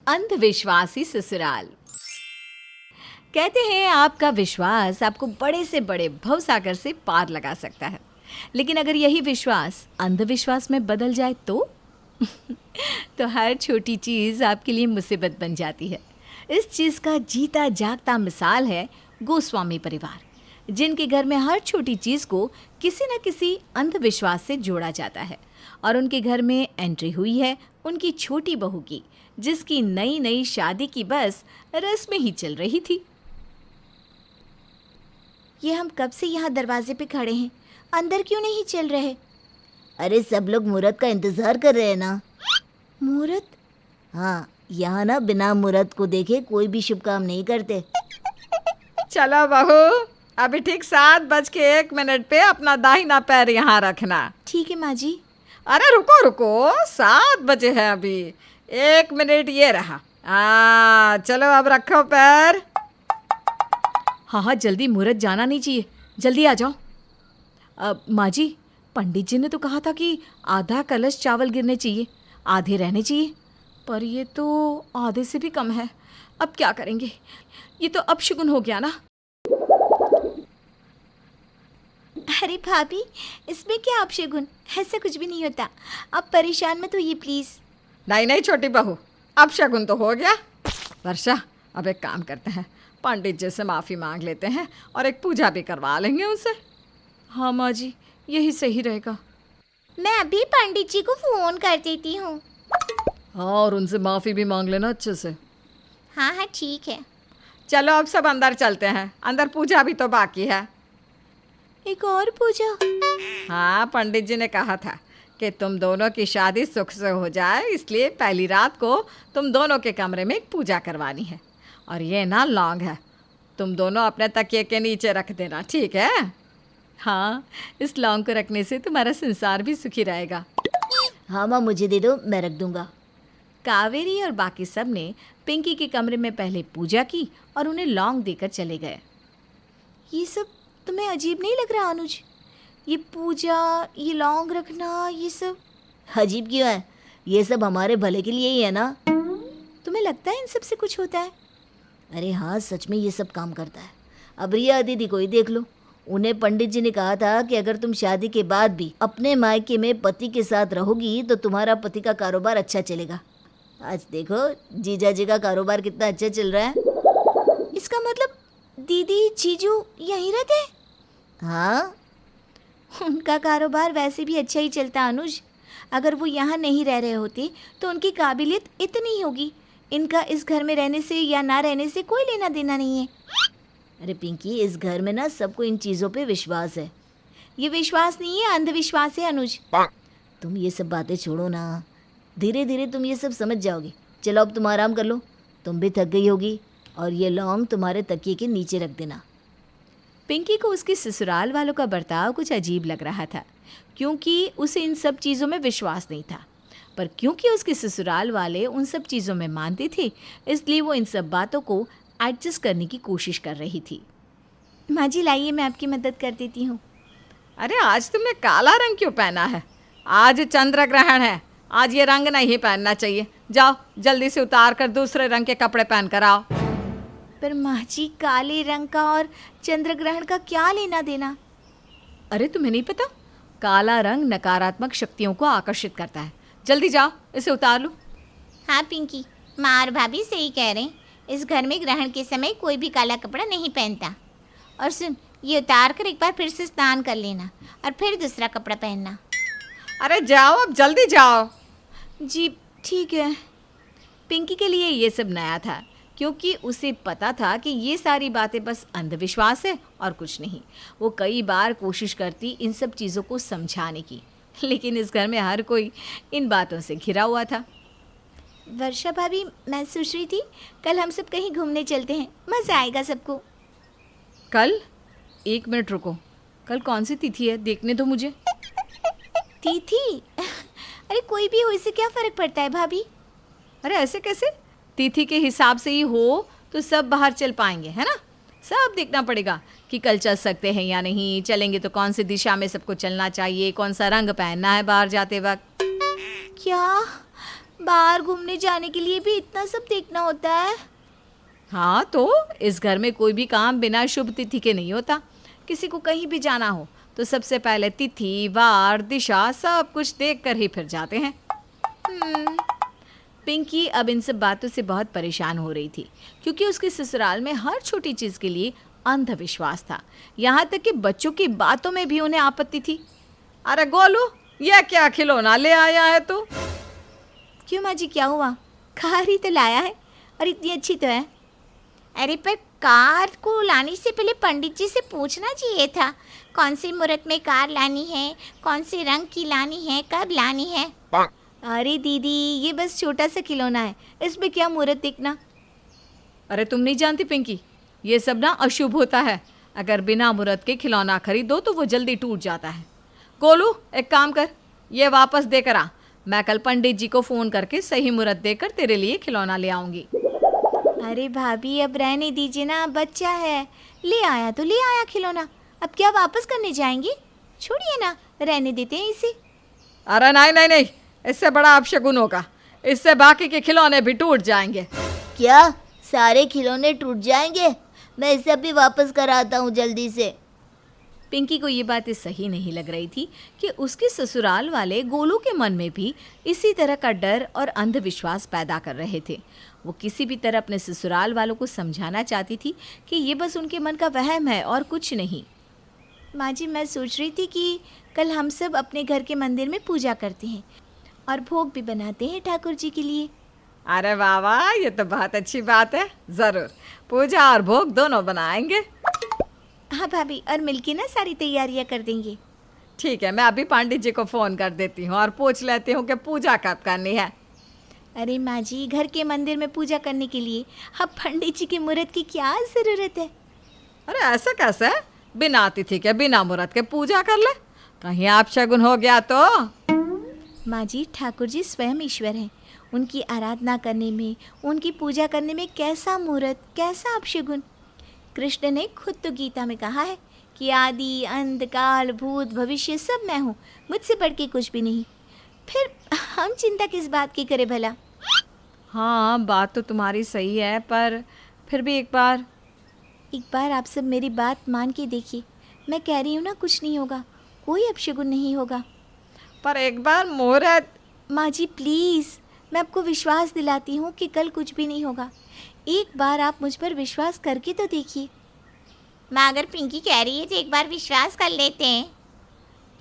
अंधविश्वासी ससुराल। कहते हैं आपका विश्वास आपको बड़े से बड़े भवसागर से पार लगा सकता है, लेकिन अगर यही विश्वास अंधविश्वास में बदल जाए तो तो हर छोटी चीज़ आपके लिए मुसीबत बन जाती है। इस चीज़ का जीता जागता मिसाल है गोस्वामी परिवार, जिनके घर में हर छोटी चीज़ को किसी न किसी अंधविश्वास से जोड़ा जाता है। और उनके घर में एंट्री हुई है उनकी छोटी बहू की, जिसकी नई नई शादी की बस रस्म ही चल रही थी। ये हम कब से यहाँ दरवाजे पे खड़े हैं, अंदर क्यों नहीं चल रहे? अरे सब लोग मुहूर्त का इंतजार कर रहे हैं ना। मुहूर्त? हाँ, यहाँ ना बिना मुहूर्त को देखे कोई भी शुभ काम नहीं करते। चलो बहू, अभी ठीक 7:01 पे अपना दाहिना पैर यहाँ रखना। ठीक है माँ जी। अरे रुको रुको, 7 बजे है अभी, 1 मिनट ये रहा। चलो अब रखो पैर। हाँ, जल्दी, मुहूर्त जाना नहीं चाहिए, जल्दी आ जाओ। माँ जी, पंडित जी ने तो कहा था कि आधा कलश चावल गिरने चाहिए, आधे रहने चाहिए, पर ये तो आधे से भी कम है। अब क्या करेंगे, ये तो अपशगुन हो गया ना। अरे भाभी, इसमें क्या अपशगुन, ऐसा कुछ भी नहीं होता, आप परेशान मत होइए प्लीज़। नहीं छोटी बहू, अपशगुन तो हो गया। वर्षा, अब एक काम करते हैं, पंडित जी से माफ़ी मांग लेते हैं और एक पूजा भी करवा लेंगे उनसे। हाँ माँ जी, यही सही रहेगा। मैं अभी पंडित जी को फ़ोन कर देती हूँ। हाँ, और उनसे माफ़ी भी मांग लेना अच्छे से। हाँ हाँ ठीक है। चलो अब सब अंदर चलते हैं, अंदर पूजा भी तो बाकी है। एक और पूजा? हाँ, पंडित जी ने कहा था कि तुम दोनों की शादी सुख से हो जाए, इसलिए पहली रात को तुम दोनों के कमरे में एक पूजा करवानी है। और ये ना लौंग है, तुम दोनों अपने तकिए के नीचे रख देना, ठीक है? हाँ, इस लौंग को रखने से तुम्हारा संसार भी सुखी रहेगा। हाँ माँ, मुझे दे दो, मैं रख दूँगा। कावेरी और बाकी सब ने पिंकी के कमरे में पहले पूजा की और उन्हें लौंग देकर चले गए। ये सब तुम्हें अजीब नहीं लग रहा अनुज? ये पूजा, ये लौंग रखना, ये सब अजीब क्यों है? ये सब हमारे भले के लिए ही है ना। तुम्हें लगता है इन सब से कुछ होता है? अरे हाँ, सच में ये सब काम करता है। अब रिया दीदी को ही देख लो, उन्हें पंडित जी ने कहा था कि अगर तुम शादी के बाद भी अपने मायके में पति के साथ रहोगी तो तुम्हारा पति का कारोबार अच्छा चलेगा। आज देखो जीजा जी का कारोबार कितना अच्छा चल रहा है। इसका मतलब दीदी जीजू यहीं रहते हैं? हाँ, उनका कारोबार वैसे भी अच्छा ही चलता अनुज। अगर वो यहाँ नहीं रह रहे होते तो उनकी काबिलियत इतनी होगी। इनका इस घर में रहने से या ना रहने से कोई लेना देना नहीं है। अरे पिंकी, इस घर में ना सबको इन चीज़ों पे विश्वास है। ये विश्वास नहीं है, अंधविश्वास है अनुज। तुम ये सब बातें छोड़ो ना, धीरे धीरे तुम ये सब समझ जाओगी। चलो अब तुम आराम कर लो, तुम भी थक गई होगी, और ये लौंग तुम्हारे तकिए के नीचे रख देना। पिंकी को उसके ससुराल वालों का बर्ताव कुछ अजीब लग रहा था, क्योंकि उसे इन सब चीज़ों में विश्वास नहीं था। पर क्योंकि उसके ससुराल वाले उन सब चीज़ों में मानते थे, इसलिए वो इन सब बातों को एडजस्ट करने की कोशिश कर रही थी। माँ जी लाइए, मैं आपकी मदद कर देती हूँ। अरे आज तुमने काला रंग क्यों पहना है? आज चंद्र ग्रहण है, आज ये रंग नहीं पहनना चाहिए। जाओ जल्दी से उतार कर दूसरे रंग के कपड़े पहन कर आओ। पर माँ जी, काले रंग का और चंद्र ग्रहण का क्या लेना देना? अरे तुम्हें नहीं पता, काला रंग नकारात्मक शक्तियों को आकर्षित करता है। जल्दी जाओ, इसे उतार लो। हाँ पिंकी, माँ और भाभी सही कह रहे हैं। इस घर में ग्रहण के समय कोई भी काला कपड़ा नहीं पहनता। और सुन, ये उतार कर एक बार फिर से स्नान कर लेना और फिर दूसरा कपड़ा पहनना। अरे जाओ, अब जल्दी जाओ। जी ठीक है। पिंकी के लिए ये सब नया था, क्योंकि उसे पता था कि ये सारी बातें बस अंधविश्वास है और कुछ नहीं। वो कई बार कोशिश करती इन सब चीज़ों को समझाने की, लेकिन इस घर में हर कोई इन बातों से घिरा हुआ था। वर्षा भाभी, मैं सोच रही थी कल हम सब कहीं घूमने चलते हैं, मज़ा आएगा सबको। कल? 1 मिनट रुको, कल कौन सी तिथि है, देखने दो मुझे। तिथि? अरे कोई भी हो, इससे क्या फ़र्क पड़ता है भाभी? अरे ऐसे कैसे? तिथि के हिसाब से ही हो तो सब बाहर चल पाएंगे, है ना? सब देखना पड़ेगा कि कल चल सकते हैं या नहीं, चलेंगे तो कौन सी दिशा में सबको चलना चाहिए, कौन सा रंग पहनना है बाहर जाते वक्त। क्या बाहर घूमने जाने के लिए भी इतना सब देखना होता है। हाँ, तो इस घर में कोई भी काम बिना शुभ तिथि के नहीं होता। किसी को कहीं भी जाना हो तो सबसे पहले तिथि, वार, दिशा सब कुछ देख कर ही फिर जाते हैं। पिंकी अब इन सब बातों से बहुत परेशान हो रही थी, क्योंकि उसके ससुराल में हर छोटी चीज़ के लिए अंधविश्वास था। यहाँ तक कि बच्चों की बातों में भी उन्हें आपत्ति थी। अरे गोलू, यह क्या खिलौना ले आया है तू? क्यों माँ जी, क्या हुआ? कार ही तो लाया है और इतनी अच्छी तो है। अरे पर कार को लाने से पहले पंडित जी से पूछना चाहिए था, कौन सी मुहूर्त में कार लानी है, कौन से रंग की लानी है, कब लानी है। अरे दीदी, ये बस छोटा सा खिलौना है, इसमें क्या मुहूर्त देखना। अरे तुम नहीं जानती पिंकी, ये सब ना अशुभ होता है। अगर बिना मुहूर्त के खिलौना खरीदो तो वो जल्दी टूट जाता है। गोलू, एक काम कर, ये वापस देकर आ। मैं कल पंडित जी को फ़ोन करके सही मुहूर्त देकर तेरे लिए खिलौना ले आऊँगी। अरे भाभी, अब रहने दीजिए ना, बच्चा है। ले आया तो ले आया खिलौना, अब क्या वापस करने जाएंगे? छोड़िए ना, रहने देते हैं इसे। अरे नहीं नहीं नहीं, इससे बड़ा अपशगुन होगा। इससे बाकी के खिलौने भी टूट जाएंगे। क्या सारे खिलौने टूट जाएंगे? मैं इसे अभी वापस कराता हूँ जल्दी से। पिंकी को ये बातें सही नहीं लग रही थी कि उसके ससुराल वाले गोलू के मन में भी इसी तरह का डर और अंधविश्वास पैदा कर रहे थे। वो किसी भी तरह अपने ससुराल वालों को समझाना चाहती थी कि ये बस उनके मन का वहम है और कुछ नहीं। माँ जी, मैं सोच रही थी कि कल हम सब अपने घर के मंदिर में पूजा करते हैं और भोग भी बनाते हैं ठाकुर जी के लिए। अरे वाह वाह, ये तो बहुत अच्छी बात है। ज़रूर पूजा और भोग दोनों बनाएंगे। हाँ भाभी, और मिलके ना सारी तैयारियाँ कर देंगे। ठीक है, मैं अभी पंडित जी को फ़ोन कर देती हूँ और पूछ लेती हूँ कि पूजा कब करनी है। अरे माँ जी, घर के मंदिर में पूजा करने के लिए अब पंडित जी के मुहूर्त की क्या ज़रूरत है? अरे ऐसा कैसे? बिना तिथि के, बिना मुहूर्त के पूजा कर ले? कहीं आप शगुन हो गया तो? माँ जी, ठाकुर जी स्वयं ईश्वर हैं। उनकी आराधना करने में, उनकी पूजा करने में कैसा मुहूर्त, कैसा अपशगुन। कृष्ण ने खुद तो गीता में कहा है कि आदि अंत काल भूत भविष्य सब मैं हूँ, मुझसे बढ़ के कुछ भी नहीं। फिर हम चिंता किस बात की करें भला? हाँ, बात तो तुम्हारी सही है, पर फिर भी एक बार आप सब मेरी बात मान के देखिए। मैं कह रही हूँ ना, कुछ नहीं होगा, कोई अपशगुन नहीं होगा। पर एक बार मुहूर्त। माँ जी प्लीज़, मैं आपको विश्वास दिलाती हूँ कि कल कुछ भी नहीं होगा। एक बार आप मुझ पर विश्वास करके तो देखिए। माँ, अगर पिंकी कह रही है तो एक बार विश्वास कर लेते हैं।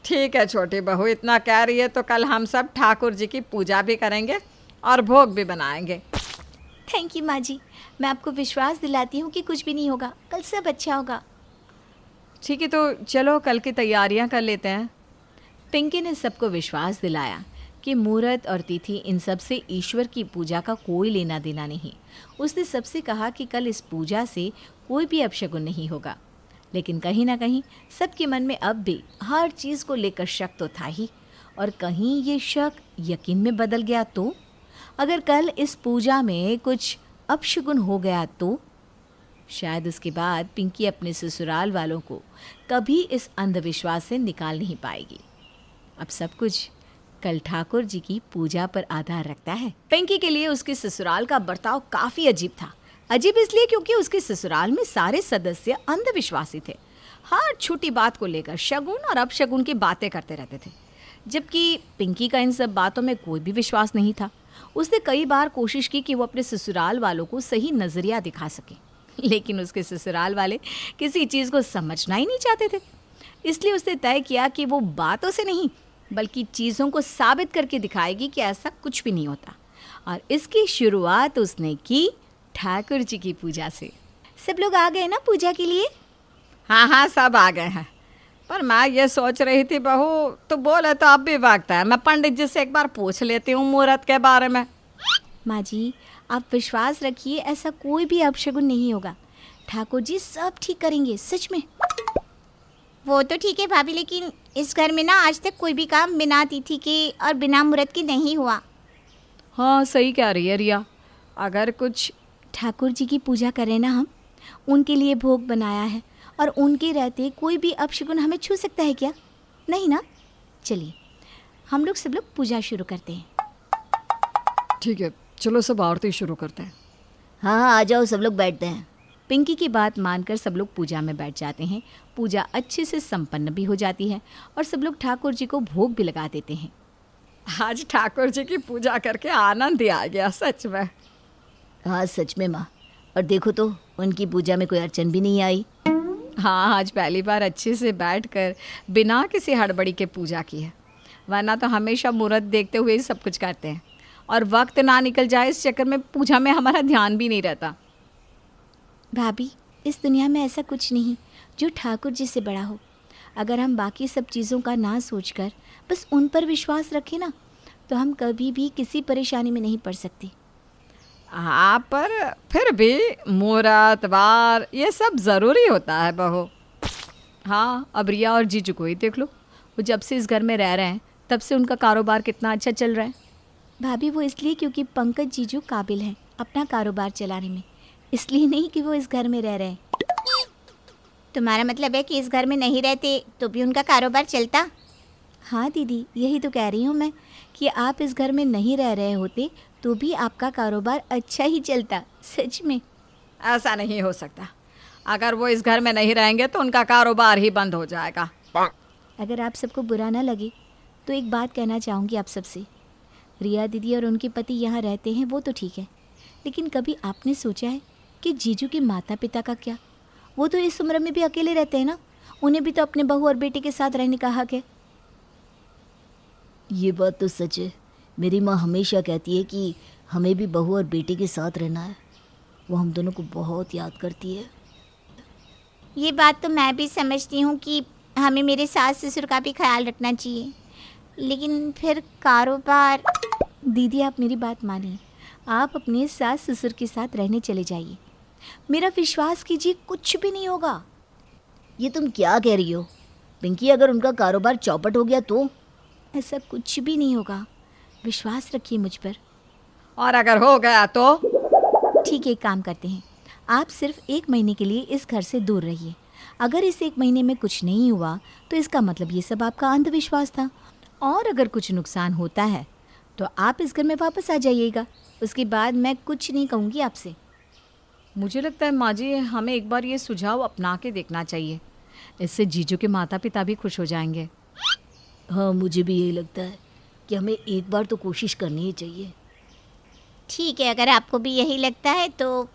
ठीक है छोटी बहू, इतना कह रही है तो कल हम सब ठाकुर जी की पूजा भी करेंगे और भोग भी बनाएंगे। थैंक यू माँ जी, मैं आपको विश्वास दिलाती हूँ कि कुछ भी नहीं होगा, कल सब अच्छा होगा। ठीक है, तो चलो कल की तैयारियां कर लेते हैं। पिंकी ने सबको विश्वास दिलाया कि मुहूर्त और तिथि इन सब से ईश्वर की पूजा का कोई लेना देना नहीं। उसने सबसे कहा कि कल इस पूजा से कोई भी अपशगुन नहीं होगा। लेकिन कहीं ना कहीं सबके मन में अब भी हर चीज़ को लेकर शक तो था ही, और कहीं ये शक यकीन में बदल गया तो? अगर कल इस पूजा में कुछ अपशगुन हो गया तो? शायद उसके बाद पिंकी अपने ससुराल वालों को कभी इस अंधविश्वास से निकाल नहीं पाएगी। अब सब कुछ कल ठाकुर जी की पूजा पर आधार रखता है। पिंकी के लिए उसके ससुराल का बर्ताव काफ़ी अजीब था। अजीब इसलिए क्योंकि उसके ससुराल में सारे सदस्य अंधविश्वासी थे। हर छोटी बात को लेकर शगुन और अपशगुन की बातें करते रहते थे, जबकि पिंकी का इन सब बातों में कोई भी विश्वास नहीं था। उसने कई बार कोशिश की कि वो अपने ससुराल वालों को सही नज़रिया दिखा सके, लेकिन उसके ससुराल वाले किसी चीज़ को समझना ही नहीं चाहते थे। इसलिए उसने तय किया कि वो बातों से नहीं बल्कि चीज़ों को साबित करके दिखाएगी कि ऐसा कुछ भी नहीं होता। और इसकी शुरुआत उसने की ठाकुर जी की पूजा से। सब लोग आ गए ना पूजा के लिए? हाँ हाँ, सब आ गए हैं। पर मैं ये सोच रही थी बहू, तो बोले तो अब भी वक्त है, मैं पंडित जी से एक बार पूछ लेती हूँ मुहूर्त के बारे में। माँ जी, आप विश्वास रखिए, ऐसा कोई भी अपशगुन नहीं होगा। ठाकुर जी सब ठीक करेंगे, सच में। वो तो ठीक है भाभी, लेकिन इस घर में ना आज तक कोई भी काम बिना तिथि के और बिना मुहूर्त के नहीं हुआ। हाँ, सही कह रही है रिया। अगर कुछ ठाकुर जी की पूजा करें ना, हम उनके लिए भोग बनाया है और उनके रहते कोई भी अपशगुन हमें छू सकता है क्या? नहीं ना। चलिए हम लोग सब लोग पूजा शुरू करते हैं। ठीक है, चलो सब आरती शुरू करते हैं। हाँ हाँ, आ जाओ, सब लोग बैठते हैं। पिंकी की बात मानकर सब लोग पूजा में बैठ जाते हैं। पूजा अच्छे से संपन्न भी हो जाती है और सब लोग ठाकुर जी को भोग भी लगा देते हैं। आज ठाकुर जी की पूजा करके आनंद ही आ गया सच में। हाँ सच में माँ, और देखो तो उनकी पूजा में कोई अड़चन भी नहीं आई। हाँ, आज पहली बार अच्छे से बैठकर बिना किसी हड़बड़ी के पूजा की है, वरना तो हमेशा मुहूर्त देखते हुए ही सब कुछ करते हैं और वक्त ना निकल जाए इस चक्कर में पूजा में हमारा ध्यान भी नहीं रहता। भाभी, इस दुनिया में ऐसा कुछ नहीं जो ठाकुर जी से बड़ा हो। अगर हम बाकी सब चीज़ों का ना सोचकर बस उन पर विश्वास रखें ना, तो हम कभी भी किसी परेशानी में नहीं पड़ सकते। हाँ, पर फिर भी मुहूर्त वार ये सब ज़रूरी होता है बहू। हाँ, अब रिया और जीजू को ही देख लो, वो जब से इस घर में रह रहे हैं तब से उनका कारोबार कितना अच्छा चल रहा है। भाभी, वो इसलिए क्योंकि पंकज जीजू काबिल हैं अपना कारोबार चलाने में, इसलिए नहीं कि वो इस घर में रह रहे हैं। तुम्हारा मतलब है कि इस घर में नहीं रहते तो भी उनका कारोबार चलता? हाँ दीदी, यही तो कह रही हूँ मैं कि आप इस घर में नहीं रह रहे होते तो भी आपका कारोबार अच्छा ही चलता। सच में। ऐसा नहीं हो सकता, अगर वो इस घर में नहीं रहेंगे तो उनका कारोबार ही बंद हो जाएगा। अगर आप सबको बुरा ना लगे तो एक बात कहना चाहूँगी आप सबसे। रिया दीदी और उनके पति यहाँ रहते हैं वो तो ठीक है, लेकिन कभी आपने सोचा है कि जीजू के माता पिता का क्या? वो तो इस उम्र में भी अकेले रहते हैं ना, उन्हें भी तो अपने बहू और बेटे के साथ रहने का हक है। ये बात तो सच है। मेरी माँ हमेशा कहती है कि हमें भी बहू और बेटे के साथ रहना है। वो हम दोनों को बहुत याद करती है। ये बात तो मैं भी समझती हूँ कि हमें मेरे सास ससुर का भी ख्याल रखना चाहिए, लेकिन फिर कारोबार। दीदी, आप मेरी बात मानिए, आप अपने सास ससुर के साथ रहने चले जाइए। मेरा विश्वास कीजिए, कुछ भी नहीं होगा। ये तुम क्या कह रही हो पिंकी? अगर उनका कारोबार चौपट हो गया तो? ऐसा कुछ भी नहीं होगा, विश्वास रखिए मुझ पर। और अगर हो गया तो? ठीक है, एक काम करते हैं, आप सिर्फ 1 महीने के लिए इस घर से दूर रहिए। अगर इस 1 महीने में कुछ नहीं हुआ तो इसका मतलब ये सब आपका अंधविश्वास था, और अगर कुछ नुकसान होता है तो आप इस घर में वापस आ जाइएगा। उसके बाद मैं कुछ नहीं कहूँगी आपसे। मुझे लगता है माँ जी, हमें एक बार ये सुझाव अपना के देखना चाहिए, इससे जीजू के माता पिता भी खुश हो जाएंगे। हाँ, मुझे भी यही लगता है कि हमें एक बार तो कोशिश करनी ही चाहिए। ठीक है, अगर आपको भी यही लगता है तो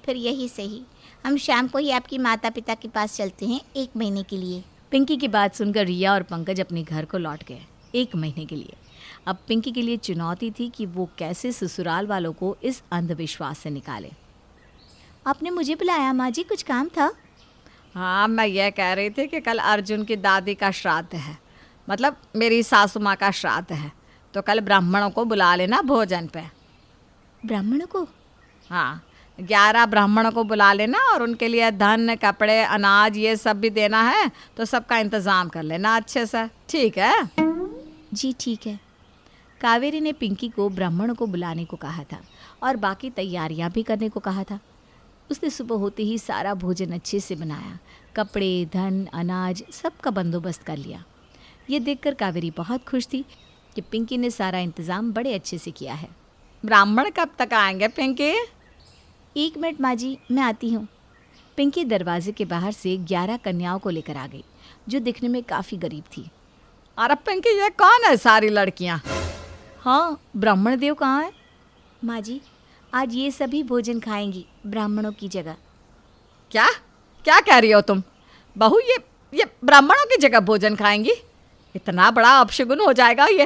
फिर यही सही। हम शाम को ही आपकी माता पिता के पास चलते हैं 1 महीने के लिए। पिंकी की बात सुनकर रिया और पंकज अपने घर को लौट गए 1 महीने के लिए। अब पिंकी के लिए चुनौती थी कि वो कैसे ससुराल वालों को इस अंधविश्वास से निकाले। आपने मुझे बुलाया माँ जी, कुछ काम था? हाँ, मैं ये कह रही थी कि कल अर्जुन की दादी का श्राद्ध है, मतलब मेरी सासू माँ का श्राद्ध है, तो कल ब्राह्मणों को बुला लेना भोजन पे। ब्राह्मणों को? हाँ, 11 ब्राह्मणों को बुला लेना और उनके लिए धन, कपड़े, अनाज ये सब भी देना है, तो सबका इंतज़ाम कर लेना अच्छे से, ठीक है? जी ठीक है। कावेरी ने पिंकी को ब्राह्मणों को बुलाने को कहा था और बाकी तैयारियां भी करने को कहा था। उसने सुबह होते ही सारा भोजन अच्छे से बनाया, कपड़े, धन, अनाज सबका बंदोबस्त कर लिया। ये देखकर कावेरी बहुत खुश थी कि पिंकी ने सारा इंतज़ाम बड़े अच्छे से किया है। ब्राह्मण कब तक आएंगे पिंकी? 1 मिनट माँ जी, मैं आती हूँ। पिंकी दरवाजे के बाहर से 11 कन्याओं को लेकर आ गई, जो दिखने में काफ़ी गरीब थी। अरे पिंकी, ये कौन है सारी लड़कियाँ? हाँ, ब्राह्मण देव कहाँ है? माँ जी, आज ये सभी भोजन खाएंगी ब्राह्मणों की जगह। क्या क्या कह रही हो तुम बहू? ये ब्राह्मणों की जगह भोजन खाएंगी? इतना बड़ा अपशगुन हो जाएगा ये।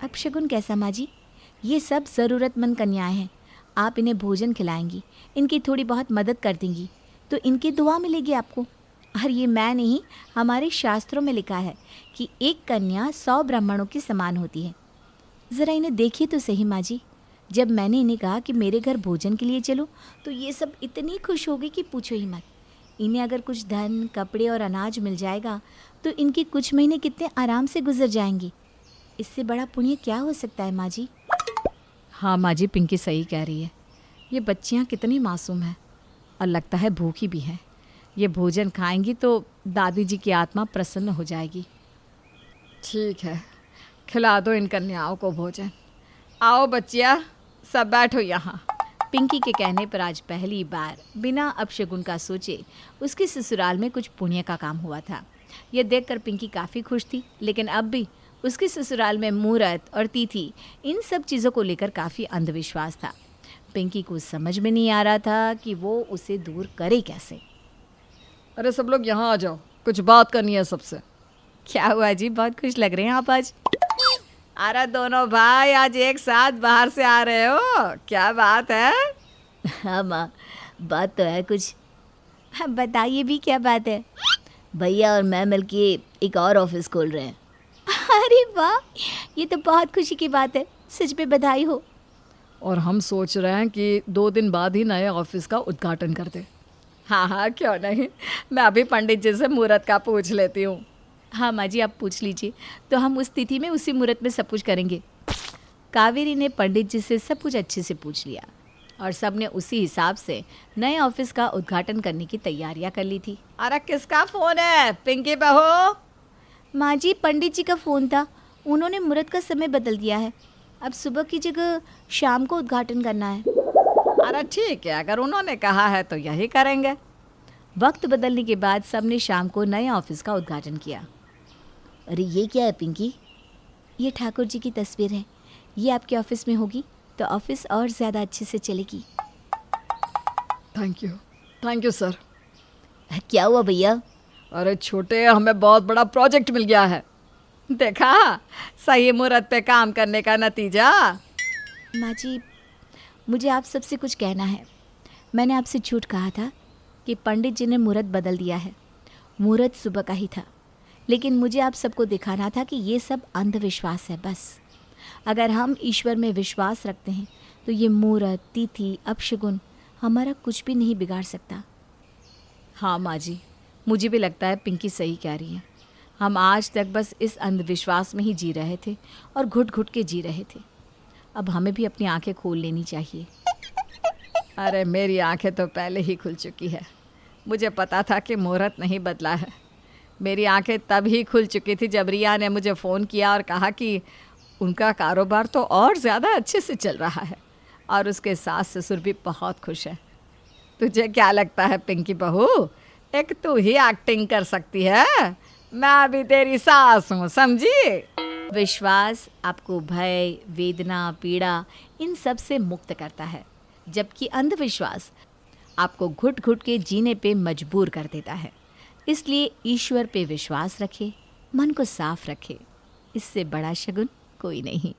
अपशगुन कैसा माँ जी? ये सब ज़रूरतमंद कन्याएं हैं, आप इन्हें भोजन खिलाएंगी, इनकी थोड़ी बहुत मदद कर देंगी तो इनकी दुआ मिलेगी आपको। और ये मैं नहीं, हमारे शास्त्रों में लिखा है कि एक कन्या 100 ब्राह्मणों की समान होती है। ज़रा इन्हें देखिए तो सही माँ जी, जब मैंने इन्हें कहा कि मेरे घर भोजन के लिए चलो तो ये सब इतनी खुश हो गई कि पूछो ही मत। इन्हें अगर कुछ धन, कपड़े और अनाज मिल जाएगा तो इनके कुछ महीने कितने आराम से गुजर जाएंगे। इससे बड़ा पुण्य क्या हो सकता है माँ जी? हाँ माँ जी, पिंकी सही कह रही है। ये बच्चियाँ कितनी मासूम हैं और लगता है भूखी भी हैं। ये भोजन खाएंगी तो दादी जी की आत्मा प्रसन्न हो जाएगी। ठीक है, खिला दो इन कन्याओं को भोजन। आओ बच्चिया, सब बैठो यहाँ। पिंकी के कहने पर आज पहली बार बिना अपशगुन का सोचे उसके ससुराल में कुछ पुण्य का काम हुआ था। यह देखकर पिंकी काफ़ी खुश थी, लेकिन अब भी उसके ससुराल में मुहूर्त और तिथि इन सब चीज़ों को लेकर काफ़ी अंधविश्वास था। पिंकी को समझ में नहीं आ रहा था कि वो उसे दूर करे कैसे। अरे सब लोग यहाँ आ जाओ, कुछ बात करनी है सबसे। क्या हुआ जी, बहुत खुश लग रहे हैं आप आज। अरे दोनों भाई आज एक साथ बाहर से आ रहे हो, क्या बात है? हाँ माँ, बात तो है कुछ। हाँ, बताइए भी क्या बात है। भैया और मैं मिलके एक और ऑफिस खोल रहे हैं। अरे वाह, ये तो बहुत खुशी की बात है, सच में बधाई हो। और हम सोच रहे हैं कि 2 दिन बाद ही नए ऑफिस का उद्घाटन कर दें। हाँ हाँ, क्यों नहीं, मैं अभी पंडित जी से मुहूर्त का पूछ लेती हूँ। हाँ माँ जी, आप पूछ लीजिए, तो हम उस तिथि में उसी मुहूर्त में सब कुछ करेंगे। कावेरी ने पंडित जी से सब कुछ अच्छे से पूछ लिया और सब ने उसी हिसाब से नए ऑफिस का उद्घाटन करने की तैयारियां कर ली थी। अरे किसका फ़ोन है पिंकी बहू? माँ जी, पंडित जी का फ़ोन था, उन्होंने मुहूर्त का समय बदल दिया है। अब सुबह की जगह शाम को उद्घाटन करना है। अरे ठीक है, अगर उन्होंने कहा है तो यही करेंगे। वक्त बदलने के बाद सब ने शाम को नए ऑफिस का उद्घाटन किया। अरे ये क्या है पिंकी? ये ठाकुर जी की तस्वीर है, ये आपके ऑफिस में होगी तो ऑफिस और ज़्यादा अच्छे से चलेगी। Thank you sir. क्या हुआ भैया? अरे छोटे, हमें बहुत बड़ा प्रोजेक्ट मिल गया है। देखा, सही मुहूर्त पे काम करने का नतीजा। माँ जी, मुझे आप सबसे कुछ कहना है। मैंने आपसे झूठ कहा था कि पंडित जी ने मुहूर्त बदल दिया है। मुहूर्त सुबह का ही था, लेकिन मुझे आप सबको दिखाना था कि ये सब अंधविश्वास है बस। अगर हम ईश्वर में विश्वास रखते हैं तो ये मुहूर्त, तिथि, अपशगुन हमारा कुछ भी नहीं बिगाड़ सकता। हाँ माँ जी, मुझे भी लगता है पिंकी सही कह रही है। हम आज तक बस इस अंधविश्वास में ही जी रहे थे और घुट घुट के जी रहे थे। अब हमें भी अपनी आंखें खोल लेनी चाहिए। अरे मेरी आंखें तो पहले ही खुल चुकी है। मुझे पता था कि मुहूर्त नहीं बदला है। मेरी आंखें तब ही खुल चुकी थी जब रिया ने मुझे फ़ोन किया और कहा कि उनका कारोबार तो और ज़्यादा अच्छे से चल रहा है और उसके सास ससुर भी बहुत खुश है। तुझे क्या लगता है पिंकी बहू, एक तू ही एक्टिंग कर सकती है? मैं भी तेरी सास हूँ, समझी? विश्वास आपको भय, वेदना, पीड़ा इन सब से मुक्त करता है, जबकि अंधविश्वास आपको घुट घुट के जीने पे मजबूर कर देता है। इसलिए ईश्वर पे विश्वास रखें, मन को साफ रखें। इससे बड़ा शगुन कोई नहीं।